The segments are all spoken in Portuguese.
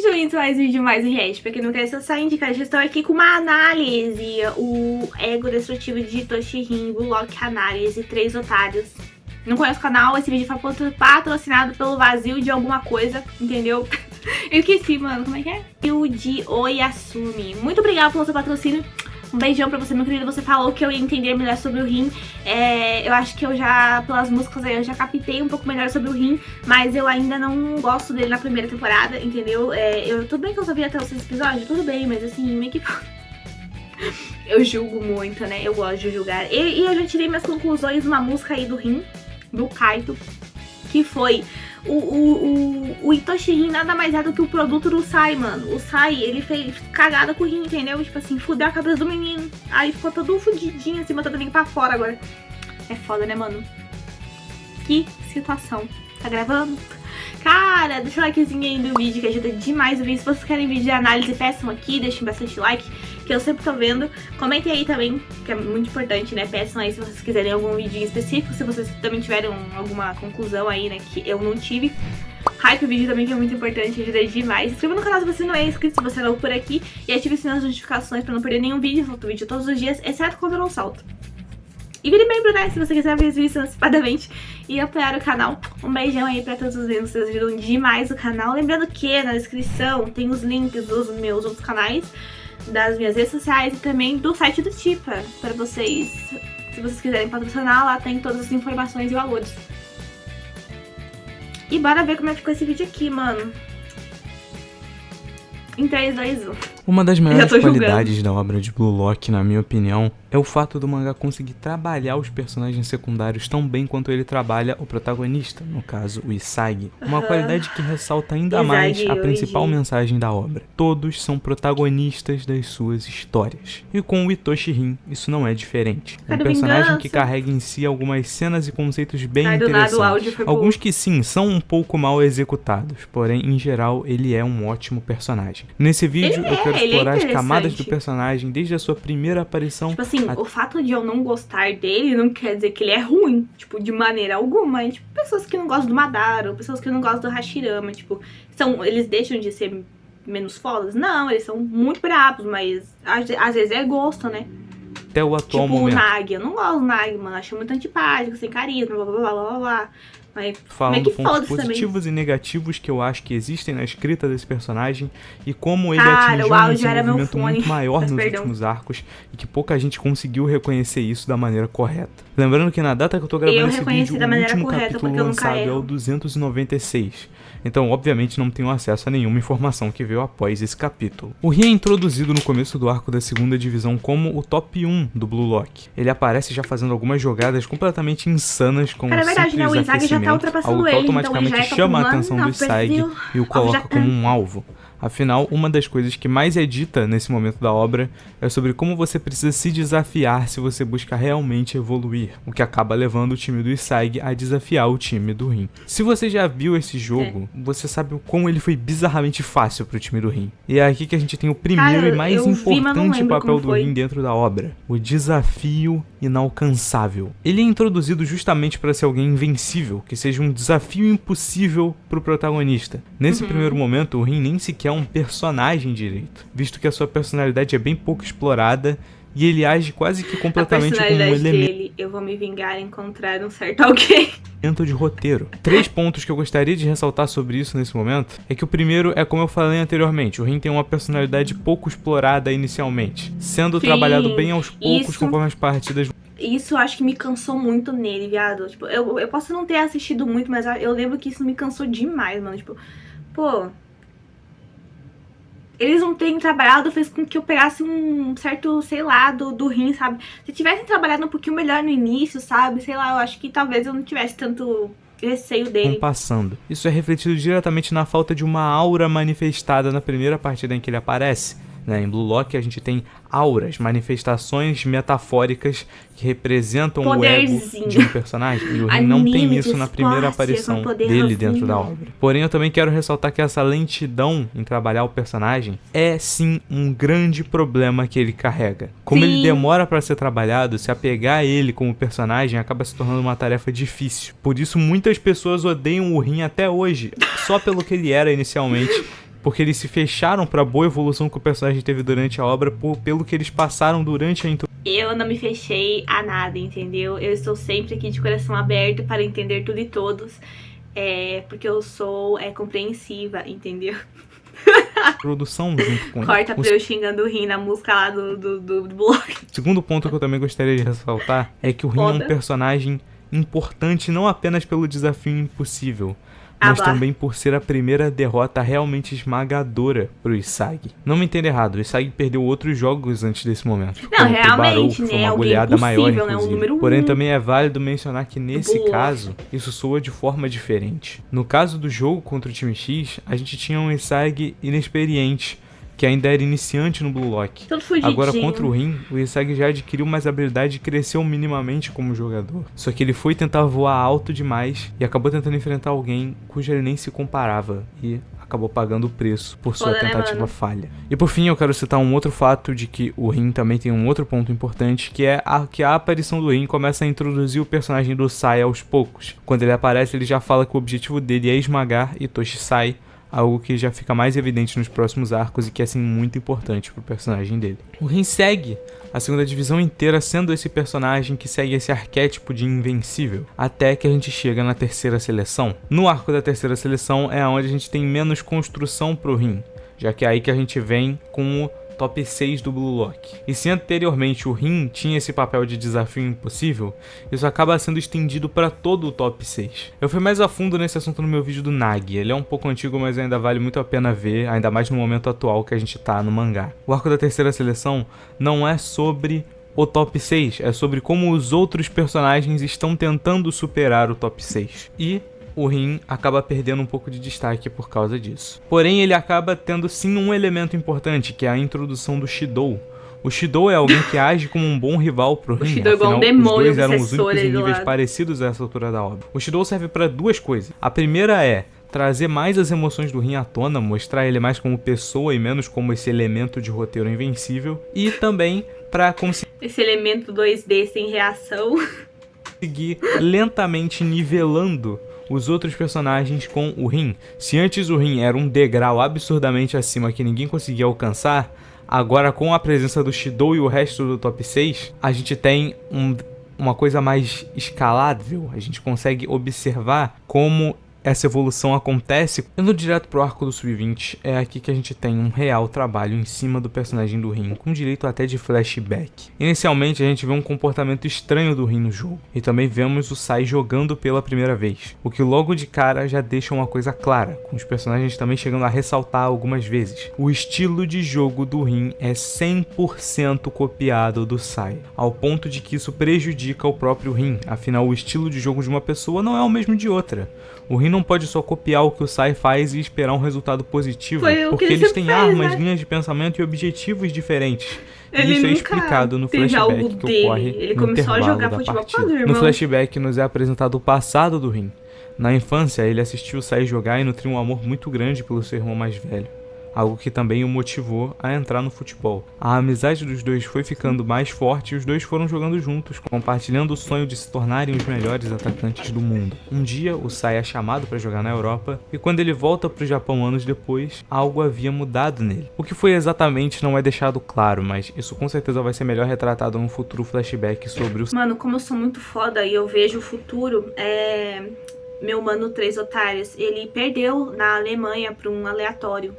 Sejam bem-vindos a mais um vídeo, mais um react. Pra quem não conhece, eu sou a Indica. Eu estou aqui com uma análise. O ego destrutivo de Toshihin, Blulock Análise, 3 otários. Não conheço o canal, esse vídeo foi patrocinado pelo vazio de alguma coisa, entendeu? Eu esqueci, mano, como é que é? O de Oyasumi. Muito obrigada pelo seu patrocínio. Um beijão pra você, meu querido. Você falou que eu ia entender melhor sobre o Rin. Eu acho que eu já, pelas músicas aí, eu já captei um pouco melhor sobre o Rin. Mas eu ainda não gosto dele na primeira temporada, entendeu? Tudo bem que eu só vi até o 6º episódio, tudo bem, mas assim, meio que... eu julgo muito, né? Eu gosto de julgar. E eu já tirei minhas conclusões numa música aí do Rin, do Kaito, que foi... O Toshihin nada mais é do que o produto do Sai, mano. O Sai, ele fez cagada com o Rin, entendeu? Tipo assim, fudeu a cabeça do menino. Aí ficou todo fudidinho assim, botando ele pra fora agora. É foda, né, mano? Que situação. Tá gravando? Cara, deixa o likezinho aí no vídeo que ajuda demais o vídeo. Se vocês querem vídeo de análise, peçam aqui, deixem bastante like, que eu sempre tô vendo. Comentem aí também, que é muito importante, né? Peçam aí se vocês quiserem algum vídeo específico, se vocês também tiverem alguma conclusão aí, né, que eu não tive. Hype o vídeo também, que é muito importante, ajuda demais. Se inscreva no canal se você não é inscrito, se você é novo por aqui. E ative o sininho das notificações pra não perder nenhum vídeo. Eu solto vídeo todos os dias, exceto quando eu não solto. E vire membro, né, se você quiser ver os vídeos antecipadamente e apoiar o canal. Um beijão aí pra todos os membros, vocês ajudam demais o canal. Lembrando que na descrição tem os links dos meus outros canais, das minhas redes sociais e também do site do Tipa, pra vocês, se vocês quiserem patrocinar, lá tem todas as informações e valores. E bora ver como é que ficou esse vídeo aqui, mano. Em 3, 2, 1. Uma das maiores qualidades da obra de Blulock, na minha opinião, é o fato do mangá conseguir trabalhar os personagens secundários tão bem quanto ele trabalha o protagonista, no caso, o Isagi. Uma qualidade que ressalta ainda mais a principal mensagem da obra. Todos são protagonistas das suas histórias. E com o Toshihin, isso não é diferente. É um personagem que carrega em si algumas cenas e conceitos bem interessantes. Alguns que sim, são um pouco mal executados, porém, em geral, ele é um ótimo personagem. Nesse vídeo, eu quero explorar as camadas do personagem desde a sua primeira aparição. Tipo assim, o fato de eu não gostar dele não quer dizer que ele é ruim, tipo, de maneira alguma. É, tipo, pessoas que não gostam do Madara, ou pessoas que não gostam do Hashirama, tipo, eles deixam de ser menos fodas? Não, eles são muito bravos, mas às vezes é gosto, né? Até o atual momento. Tipo, o Nagi, eu não gosto do Nagi, mano, acho muito antipático, sem carisma, blá blá blá blá blá. Falando pontos positivos e negativos que eu acho que existem na escrita desse personagem e como ele atingiu um desenvolvimento muito maior nos últimos arcos e que pouca gente conseguiu reconhecer isso da maneira correta. Lembrando que na data que eu tô gravando esse vídeo, o último capítulo lançado é o 296. Então, obviamente, não tenho acesso a nenhuma informação que veio após esse capítulo. O Rin é introduzido no começo do arco da 2ª divisão como o top 1 do Blulock. Ele aparece já fazendo algumas jogadas completamente insanas com um simples aquecimento, algo que automaticamente chama a atenção do Isagi e o coloca como um alvo. Afinal, uma das coisas que mais é dita nesse momento da obra é sobre como você precisa se desafiar se você busca realmente evoluir, o que acaba levando o time do Isagi a desafiar o time do Rin. Se você já viu esse jogo, você sabe o quão ele foi bizarramente fácil pro time do Rin. E é aqui que a gente tem o primeiro e mais importante papel do Rin dentro da obra, o desafio inalcançável. Ele é introduzido justamente para ser alguém invencível, que seja um desafio impossível pro protagonista. Nesse primeiro momento, o Rin nem sequer é um personagem direito, visto que a sua personalidade é bem pouco explorada e ele age quase que completamente como um elemento. Eu vou me vingar e encontrar um certo alguém. De roteiro. 3 pontos que eu gostaria de ressaltar sobre isso nesse momento é que o primeiro é como eu falei anteriormente, o Rin tem uma personalidade pouco explorada inicialmente, sendo trabalhado bem aos poucos conforme as partidas. Isso eu acho que me cansou muito nele, viado. Tipo, eu posso não ter assistido muito, mas eu lembro que isso me cansou demais, mano. Tipo, pô... Eles não terem trabalhado fez com que eu pegasse um certo, sei lá, do Rin, sabe? Se tivessem trabalhado um pouquinho melhor no início, sabe? Sei lá, eu acho que talvez eu não tivesse tanto receio dele. Passando. Isso é refletido diretamente na falta de uma aura manifestada na primeira partida em que ele aparece. Em Blulock a gente tem auras, manifestações metafóricas que representam o ego de um personagem. E o Rin não tem isso na primeira aparição dele dentro da obra. Porém, eu também quero ressaltar que essa lentidão em trabalhar o personagem é sim um grande problema que ele carrega. Como ele demora para ser trabalhado, se apegar a ele como personagem acaba se tornando uma tarefa difícil. Por isso, muitas pessoas odeiam o Rin até hoje, só pelo que ele era inicialmente. porque eles se fecharam pra boa evolução que o personagem teve durante a obra, pelo que eles passaram durante a introdução. Eu não me fechei a nada, entendeu? Eu estou sempre aqui de coração aberto para entender tudo e todos, porque eu sou compreensiva, entendeu? Produção junto com Corta pra eu xingando o Rin na música lá do blog. Segundo ponto que eu também gostaria de ressaltar é que o Rin é um personagem importante não apenas pelo desafio impossível, mas também por ser a primeira derrota realmente esmagadora pro Isagi. Não me entenda errado, o Isagi perdeu outros jogos antes desse momento. Não, realmente, foi uma goleada maior, inclusive. Porém, também é válido mencionar que nesse caso, isso soa de forma diferente. No caso do jogo contra o time X, a gente tinha um Isagi inexperiente, que ainda era iniciante no Blue Lock. Agora, contra o Rin, o Isagi já adquiriu mais habilidade e cresceu minimamente como jogador. Só que ele foi tentar voar alto demais e acabou tentando enfrentar alguém cuja ele nem se comparava e acabou pagando o preço por sua tentativa falha. E por fim, eu quero citar um outro fato de que o Rin também tem um outro ponto importante, que é que a aparição do Rin começa a introduzir o personagem do Sai aos poucos. Quando ele aparece, ele já fala que o objetivo dele é esmagar Itoshi Sai, algo que já fica mais evidente nos próximos arcos e que é assim muito importante pro personagem dele. O Rin segue a segunda divisão inteira sendo esse personagem que segue esse arquétipo de invencível, até que a gente chega na terceira seleção. No arco da terceira seleção é onde a gente tem menos construção pro Rin, já que é aí que a gente vem com o top 6 do Blue Lock. E se anteriormente o Rin tinha esse papel de desafio impossível, isso acaba sendo estendido para todo o top 6. Eu fui mais a fundo nesse assunto no meu vídeo do Nagi. Ele é um pouco antigo, mas ainda vale muito a pena ver, ainda mais no momento atual que a gente tá no mangá. O arco da terceira seleção não é sobre o top 6, é sobre como os outros personagens estão tentando superar o top 6. E o Rin acaba perdendo um pouco de destaque por causa disso. Porém, ele acaba tendo sim um elemento importante, que é a introdução do Shidou. O Shidou é alguém que age como um bom rival pro Rin, Shidou afinal, um demônio, os dois eram os únicos em níveis parecidos a essa altura da obra. O Shidou serve para duas coisas. A primeira é trazer mais as emoções do Rin à tona, mostrar ele mais como pessoa e menos como esse elemento de roteiro invencível. E também para conseguir esse elemento 2D sem reação, seguir lentamente nivelando os outros personagens com o Rin. Se antes o Rin era um degrau absurdamente acima que ninguém conseguia alcançar, agora com a presença do Shidou e o resto do top 6, a gente tem uma coisa mais escalável. A gente consegue observar como essa evolução acontece. Indo direto pro arco do Sub-20, é aqui que a gente tem um real trabalho em cima do personagem do Rin, com direito até de flashback. Inicialmente a gente vê um comportamento estranho do Rin no jogo, e também vemos o Sai jogando pela primeira vez, o que logo de cara já deixa uma coisa clara, com os personagens também chegando a ressaltar algumas vezes. O estilo de jogo do Rin é 100% copiado do Sai, ao ponto de que isso prejudica o próprio Rin, afinal o estilo de jogo de uma pessoa não é o mesmo de outra. O Rin não pode só copiar o que o Sai faz e esperar um resultado positivo, porque eles têm armas, linhas de pensamento e objetivos diferentes. E isso é explicado no flashback que ocorre ele no começou a jogar da futebol partida. com os No flashback nos é apresentado o passado do Rin. Na infância, ele assistiu o Sai jogar e nutriu um amor muito grande pelo seu irmão mais velho, algo que também o motivou a entrar no futebol. A amizade dos dois foi ficando mais forte e os dois foram jogando juntos, compartilhando o sonho de se tornarem os melhores atacantes do mundo. Um dia, o Sai é chamado para jogar na Europa e quando ele volta para o Japão anos depois, algo havia mudado nele. O que foi exatamente não é deixado claro, mas isso com certeza vai ser melhor retratado num futuro flashback sobre o... Mano, como eu sou muito foda e eu vejo o futuro, meu mano 3 Otários, ele perdeu na Alemanha para um aleatório,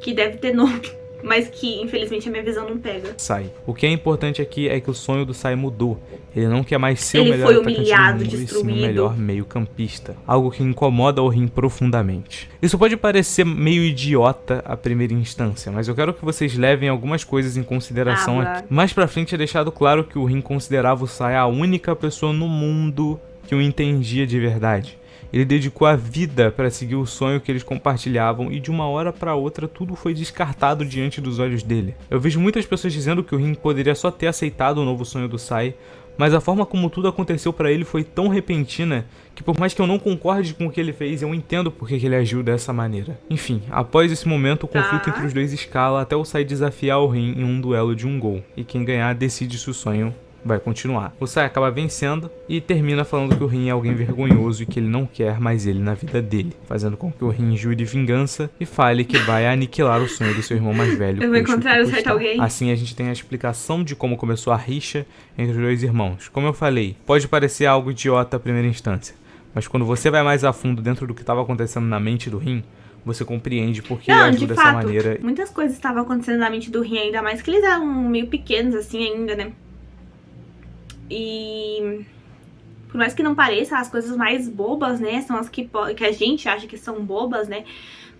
que deve ter nome, mas que infelizmente a minha visão não pega. Sai. O que é importante aqui é que o sonho do Sai mudou. Ele não quer mais ser o melhor atacante do mundo, e sim o melhor meio-campista. Algo que incomoda o Rin profundamente. Isso pode parecer meio idiota à primeira instância, mas eu quero que vocês levem algumas coisas em consideração aqui. Mais pra frente é deixado claro que o Rin considerava o Sai a única pessoa no mundo que o entendia de verdade. Ele dedicou a vida para seguir o sonho que eles compartilhavam e de uma hora para outra tudo foi descartado diante dos olhos dele. Eu vejo muitas pessoas dizendo que o Rin poderia só ter aceitado o novo sonho do Sai, mas a forma como tudo aconteceu para ele foi tão repentina que por mais que eu não concorde com o que ele fez, eu entendo por que ele agiu dessa maneira. Enfim, após esse momento o conflito entre os dois escala até o Sai desafiar o Rin em um duelo de um gol, e quem ganhar decide se o sonho vai continuar. O Sai acaba vencendo e termina falando que o Rin é alguém vergonhoso e que ele não quer mais ele na vida dele, fazendo com que o Rin jure vingança e fale que vai aniquilar o sonho do seu irmão mais velho. Eu vou encontrar certo alguém. Assim a gente tem a explicação de como começou a rixa entre os dois irmãos. Como eu falei, pode parecer algo idiota à primeira instância, mas quando você vai mais a fundo dentro do que estava acontecendo na mente do Rin, você compreende porque ele agiu dessa maneira. Muitas coisas estavam acontecendo na mente do Rin, ainda mais que eles eram meio pequenos assim ainda, né? E por mais que não pareça, as coisas mais bobas, né, são as que a gente acha que são bobas, né,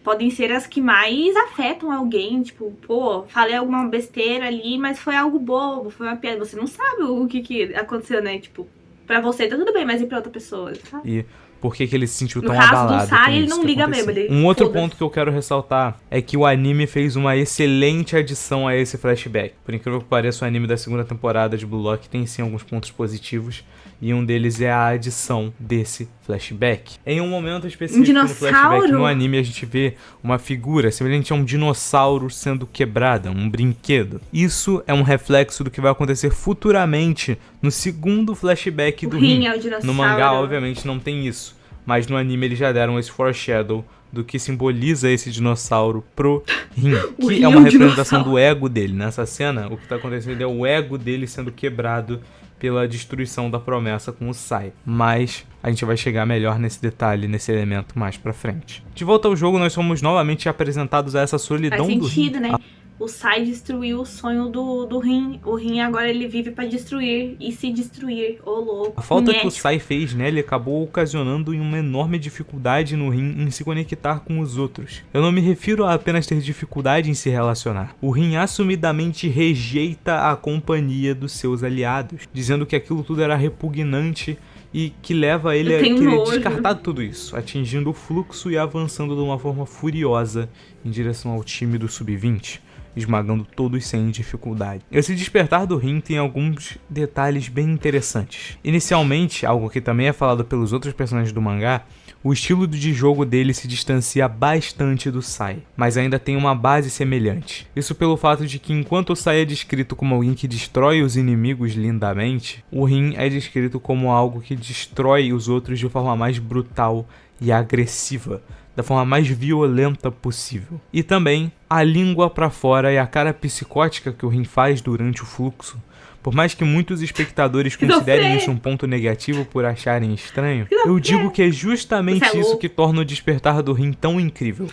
podem ser as que mais afetam alguém. Tipo, pô, falei alguma besteira ali, mas foi algo bobo, foi uma piada. Você não sabe o que aconteceu, né? Tipo, pra você tá tudo bem, mas e pra outra pessoa, sabe? E por que ele se sentiu tão abalado? No caso do Sai, ele não liga mesmo. Um outro ponto que eu quero ressaltar é que o anime fez uma excelente adição a esse flashback. Por incrível que pareça, o anime da segunda temporada de Blue Lock tem sim alguns pontos positivos, e um deles é a adição desse flashback. Em um momento específico no flashback, no anime, a gente vê uma figura semelhante a um dinossauro sendo quebrada, um brinquedo. Isso é um reflexo do que vai acontecer futuramente no segundo flashback do Rin. No mangá, obviamente, não tem isso, mas no anime eles já deram esse foreshadow do que simboliza esse dinossauro pro Rin, que é uma representação do ego dele. Nessa cena, o que tá acontecendo é o ego dele sendo quebrado pela destruição da promessa com o Sai. Mas a gente vai chegar melhor nesse detalhe, nesse elemento mais pra frente. De volta ao jogo, nós somos novamente apresentados a essa solidão do Rin. Faz sentido, né? O Sai destruiu o sonho do Rin. O Rin agora ele vive pra destruir e se destruir. Ô, louco. A falta que o Sai fez nele acabou ocasionando uma enorme dificuldade no Rin em se conectar com os outros. Eu não me refiro a apenas ter dificuldade em se relacionar. O Rin assumidamente rejeita a companhia dos seus aliados, dizendo que aquilo tudo era repugnante e que leva ele a querer descartar tudo isso, atingindo o fluxo e avançando de uma forma furiosa em direção ao time do Sub-20. Esmagando todos sem dificuldade. Esse despertar do Rin tem alguns detalhes bem interessantes. Inicialmente, algo que também é falado pelos outros personagens do mangá, o estilo de jogo dele se distancia bastante do Sai, mas ainda tem uma base semelhante. Isso pelo fato de que enquanto o Sai é descrito como alguém que destrói os inimigos lindamente, o Rin é descrito como algo que destrói os outros de forma mais brutal e agressiva, da forma mais violenta possível. E também a língua pra fora e a cara psicótica que o Rin faz durante o fluxo. Por mais que muitos espectadores considerem isso um ponto negativo por acharem estranho, eu digo que é justamente isso que torna o despertar do Rin tão incrível.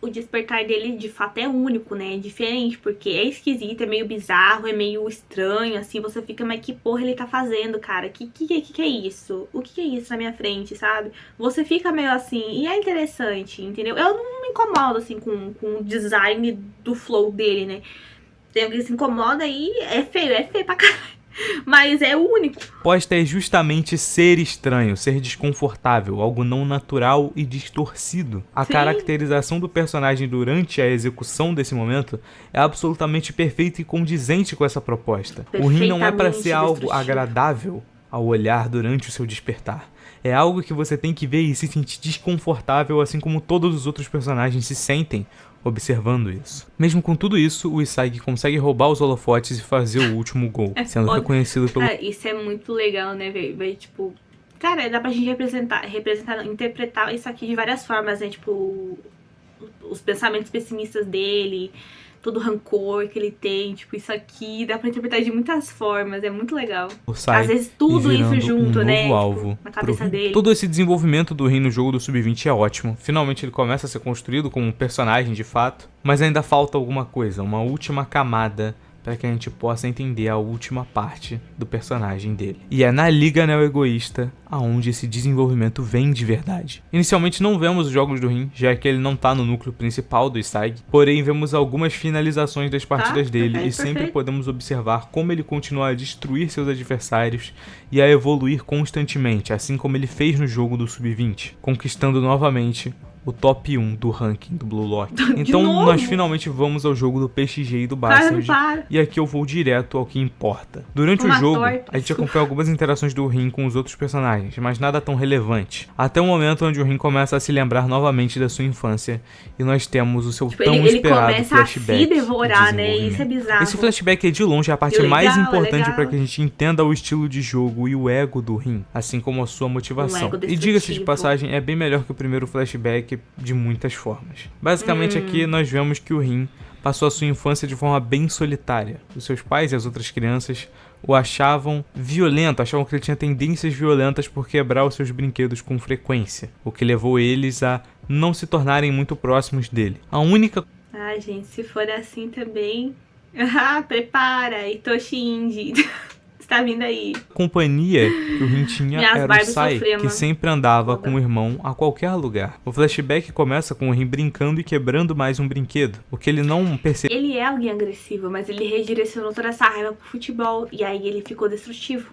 O despertar dele de fato é único, né? É diferente, porque é esquisito, é meio bizarro, é meio estranho, assim, você fica, mas que porra ele tá fazendo, cara? Que é isso? O que é isso na minha frente, sabe? Você fica meio assim, e é interessante, entendeu? Eu não me incomodo, assim, com o design do flow dele, né? Tem alguém que se incomoda e é feio pra caralho. Mas é o único. A proposta é justamente ser estranho, ser desconfortável, algo não natural e distorcido. A caracterização do personagem durante a execução desse momento é absolutamente perfeita e condizente com essa proposta. O Rin não é para ser algo agradável ao olhar durante o seu despertar. É algo que você tem que ver e se sentir desconfortável, assim como todos os outros personagens se sentem observando isso. Mesmo com tudo isso, o Isagi consegue roubar os holofotes e fazer o último gol, sendo reconhecido pelo... Isso é muito legal, né, velho? Tipo, cara, dá pra gente interpretar isso aqui de várias formas, né? Tipo, os pensamentos pessimistas dele, todo o rancor que ele tem, tipo, isso aqui dá pra interpretar de muitas formas, é muito legal. Às vezes tudo isso junto, né? Alvo tipo, na cabeça dele. Todo esse desenvolvimento do Rin no jogo do Sub-20 é ótimo. Finalmente ele começa a ser construído como um personagem de fato, mas ainda falta alguma coisa, uma última camada para que a gente possa entender a última parte do personagem dele. E é na Liga Neo-Egoísta aonde esse desenvolvimento vem de verdade. Inicialmente não vemos os jogos do Rin, já que ele não tá no núcleo principal do Isagi, porém vemos algumas finalizações das partidas dele e sempre podemos observar como ele continua a destruir seus adversários e a evoluir constantemente, assim como ele fez no jogo do Sub-20, conquistando novamente o top 1 do ranking do Blue Lock. Então nós finalmente vamos ao jogo do PXG e do Bastard. E aqui eu vou direto ao que importa. Durante o jogo, a gente acompanha algumas interações do Rin com os outros personagens, mas nada tão relevante. Até o momento onde o Rin começa a se lembrar novamente da sua infância e nós temos o seu tão esperado flashback. Ele começa a se devorar, né? Isso é bizarro. Esse flashback é de longe a parte mais importante para que a gente entenda o estilo de jogo e o ego do Rin, assim como a sua motivação. E diga-se de passagem, é bem melhor que o primeiro flashback de muitas formas. Basicamente aqui nós vemos que o Rin passou a sua infância de forma bem solitária. Os seus pais e as outras crianças o achavam violento, achavam que ele tinha tendências violentas por quebrar os seus brinquedos com frequência, o que levou eles a não se tornarem muito próximos dele. A única... Ai, gente, se for assim também... prepara, Hitoshi Inji... tá vindo aí. A companhia que o Rin tinha era o Sai, que sempre andava com o irmão a qualquer lugar. O flashback começa com o Rin brincando e quebrando mais um brinquedo, o que ele não percebeu. Ele é alguém agressivo, mas ele redirecionou toda essa raiva pro futebol, e aí ele ficou destrutivo.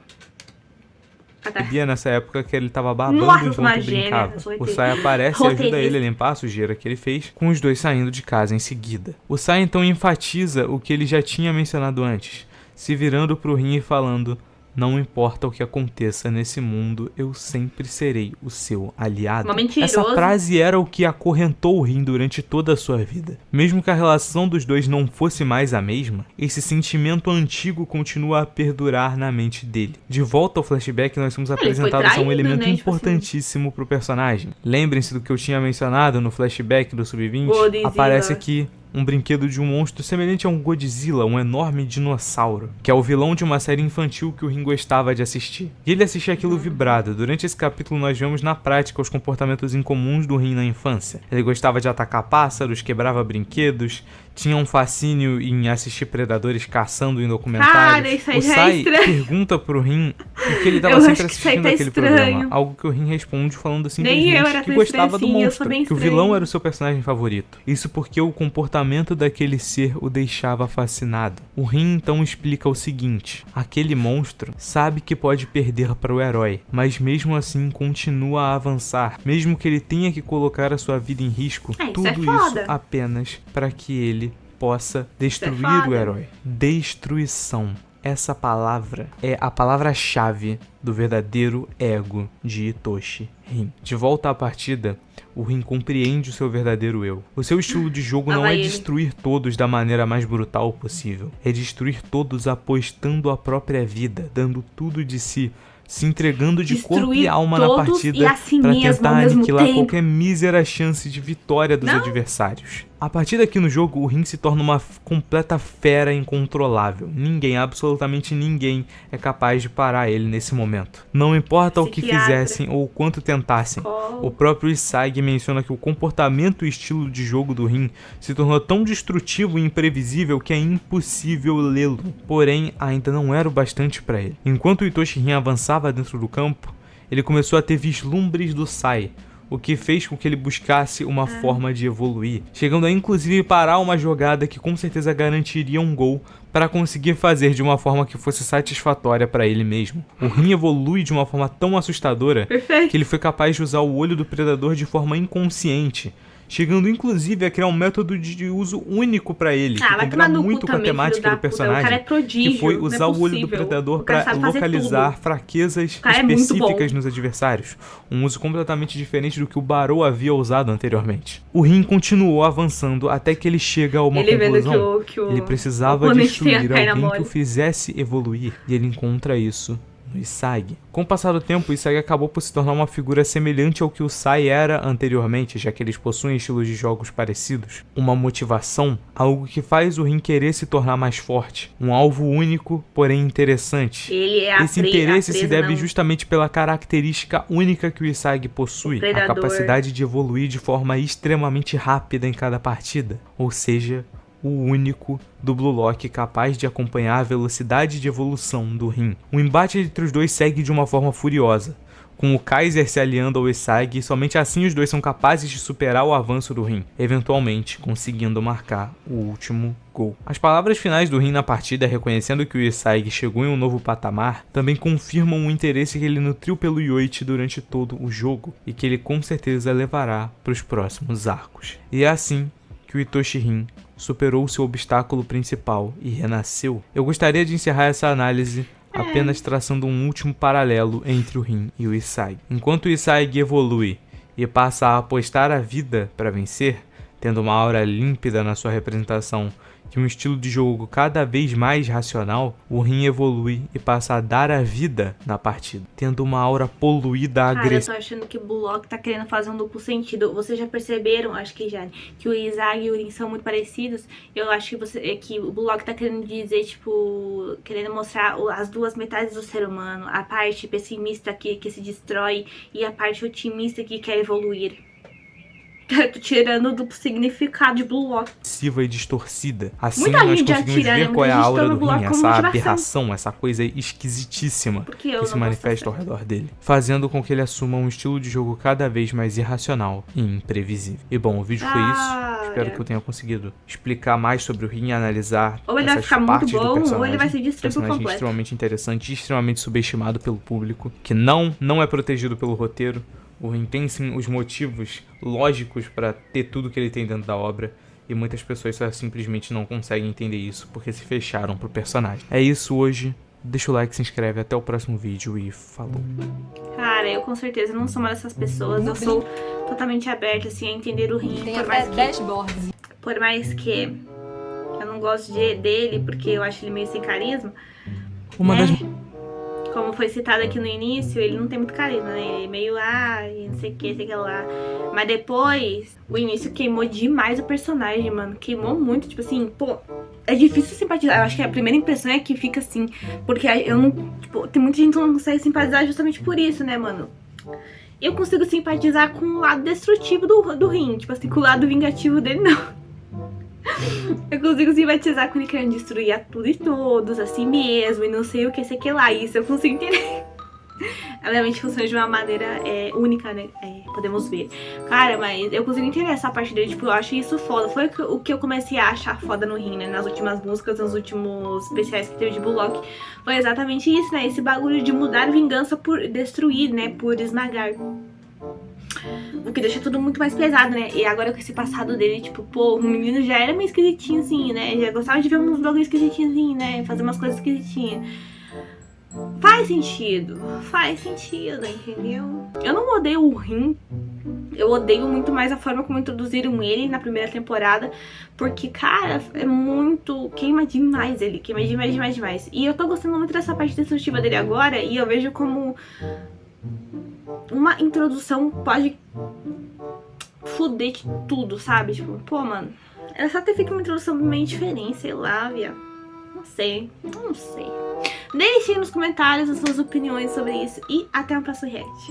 Sabia nessa época que ele tava babando enquanto brincava. O Sai aparece e ajuda ele a limpar a sujeira que ele fez, com os dois saindo de casa em seguida. O Sai então enfatiza o que ele já tinha mencionado antes, se virando pro Rin e falando: não importa o que aconteça nesse mundo, eu sempre serei o seu aliado. Essa frase era o que acorrentou o Rin durante toda a sua vida. Mesmo que a relação dos dois não fosse mais a mesma, esse sentimento antigo continua a perdurar na mente dele. De volta ao flashback, nós somos apresentados a um elemento importantíssimo pro personagem. Lembrem-se do que eu tinha mencionado no flashback do Sub-20? Aparece aqui um brinquedo de um monstro semelhante a um Godzilla, um enorme dinossauro, que é o vilão de uma série infantil que o Rin gostava de assistir. E ele assistia aquilo vibrado. Durante esse capítulo nós vemos na prática os comportamentos incomuns do Rin na infância. Ele gostava de atacar pássaros, quebrava brinquedos, tinha um fascínio em assistir predadores caçando em documentários. O Sai pergunta pro Rin o que ele estava sempre assistindo aquele programa. Algo que o Rin responde falando simplesmente que gostava do monstro, que o vilão era o seu personagem favorito. Isso porque o comportamento daquele ser o deixava fascinado. O Rin então explica o seguinte: aquele monstro sabe que pode perder para o herói, mas mesmo assim continua a avançar, mesmo que ele tenha que colocar a sua vida em risco, tudo isso apenas para que ele possa destruir o herói. Destruição. Essa palavra é a palavra-chave do verdadeiro ego de Hitoshi Rin. De volta à partida, o Rin compreende o seu verdadeiro eu. O seu estilo de jogo não é destruir todos da maneira mais brutal possível. É destruir todos apostando a própria vida, dando tudo de si, se entregando de corpo e alma na partida para tentar aniquilar qualquer mísera chance de vitória dos adversários. A partir daqui no jogo, o Rin se torna uma completa fera incontrolável. Ninguém, absolutamente ninguém, é capaz de parar ele nesse momento. Não importa o que fizessem ou o quanto tentassem. O próprio Isagi menciona que o comportamento e estilo de jogo do Rin se tornou tão destrutivo e imprevisível que é impossível lê-lo. Porém, ainda não era o bastante para ele. Enquanto o Hitoshi Rin avançava dentro do campo, ele começou a ter vislumbres do Sai, o que fez com que ele buscasse uma forma de evoluir, chegando a inclusive parar uma jogada que com certeza garantiria um gol para conseguir fazer de uma forma que fosse satisfatória para ele mesmo. O Rin evolui de uma forma tão assustadora que ele foi capaz de usar o olho do predador de forma inconsciente, chegando inclusive a criar um método de uso único pra ele, que combina muito com a temática do personagem, que foi usar o olho do predador pra localizar fraquezas específicas nos adversários, um uso completamente diferente do que o Barou havia usado anteriormente. O Rin continuou avançando até que ele chega a uma conclusão. Ele precisava destruir alguém que o fizesse evoluir, e ele encontra isso no Isagi. Com o passar do tempo, o Isagi acabou por se tornar uma figura semelhante ao que o Sai era anteriormente, já que eles possuem estilos de jogos parecidos. Uma motivação, algo que faz o Rin querer se tornar mais forte. Um alvo único, porém interessante. Esse interesse se deve justamente pela característica única que o Isagi possui, a capacidade de evoluir de forma extremamente rápida em cada partida. Ou seja, o único do Blue Lock capaz de acompanhar a velocidade de evolução do Rin. O embate entre os dois segue de uma forma furiosa. com o Kaiser se aliando ao Isagi, e somente assim os dois são capazes de superar o avanço do Rin, eventualmente conseguindo marcar o último gol. As palavras finais do Rin na partida, reconhecendo que o Isagi chegou em um novo patamar, também confirmam o interesse que ele nutriu pelo Yoichi durante todo o jogo, e que ele com certeza levará para os próximos arcos. E é assim que o Itoshi Rin superou seu obstáculo principal e renasceu. Eu gostaria de encerrar essa análise apenas traçando um último paralelo entre o Rin e o Isagi. Enquanto o Isagi evolui e passa a apostar a vida para vencer, tendo uma aura límpida na sua representação e um estilo de jogo cada vez mais racional, o Rin evolui e passa a dar a vida na partida, tendo uma aura poluída, agressiva. Eu tô achando que o Bullock tá querendo fazer um duplo sentido. Vocês já perceberam, acho que já, que o Isagi e o Rin são muito parecidos? Eu acho que o Bullock tá querendo dizer, tipo, querendo mostrar as duas metades do ser humano, a parte pessimista que se destrói e a parte otimista que quer evoluir. Tô tirando o duplo significado de Bullock. Passiva e distorcida. Assim nós conseguimos ver qual é a aura do Rin, essa aberração, essa coisa esquisitíssima que se manifesta ao redor dele, fazendo com que ele assuma um estilo de jogo cada vez mais irracional e imprevisível. E bom, o vídeo foi isso. Espero que eu tenha conseguido explicar mais sobre o Rin e analisar ou ele vai ficar muito bom, ou ele vai ser destruído por completo. Extremamente interessante e extremamente subestimado pelo público, que não é protegido pelo roteiro. O Rin tem sim os motivos lógicos para ter tudo que ele tem dentro da obra, e muitas pessoas só simplesmente não conseguem entender isso porque se fecharam pro personagem. É isso hoje, deixa o like, se inscreve, até o próximo vídeo e falou. Cara, eu com certeza não sou uma dessas pessoas, eu sou totalmente aberta assim a entender o Rin, por mais que eu não gosto dele porque eu acho ele meio sem carisma. Como foi citado aqui no início, ele não tem muito carisma, né? Ele é meio, não sei o que, sei lá. Mas depois, o início queimou demais o personagem, mano. Queimou muito, tipo assim, pô, é difícil simpatizar. Eu acho que a primeira impressão é que fica assim, porque eu não, tipo, tem muita gente que não consegue simpatizar justamente por isso, né, mano? Eu consigo simpatizar com o lado destrutivo do Rin, tipo assim, com o lado vingativo dele, não. Eu consigo simpatizar com ele querendo destruir a tudo e todos, assim mesmo, e não sei o que, sei que lá, isso eu consigo entender. Obviamente funciona de uma maneira única, né, podemos ver. Cara, mas eu consigo entender essa parte dele, tipo, eu acho isso foda. Foi o que eu comecei a achar foda no Rin, né, nas últimas músicas, nos últimos especiais que teve de Bullock. Foi exatamente isso, né, esse bagulho de mudar vingança por destruir, né, por esmagar. O que deixa tudo muito mais pesado, né? E agora com esse passado dele, tipo, pô, o menino já era meio esquisitinho assim, né? Já gostava de ver uns blogs esquisitinhos assim, né? Fazer umas coisas esquisitinhas. Faz sentido, entendeu? Eu não odeio o Rin. Eu odeio muito mais a forma como introduziram ele na primeira temporada. Porque, cara, é muito... queima demais ele. Queima demais. E eu tô gostando muito dessa parte destrutiva dele agora. E eu vejo como... uma introdução pode foder de tudo, sabe? Tipo, pô, mano, era só ter feito uma introdução meio diferente, sei lá, viado. Não sei. Deixem nos comentários as suas opiniões sobre isso e até o próximo react.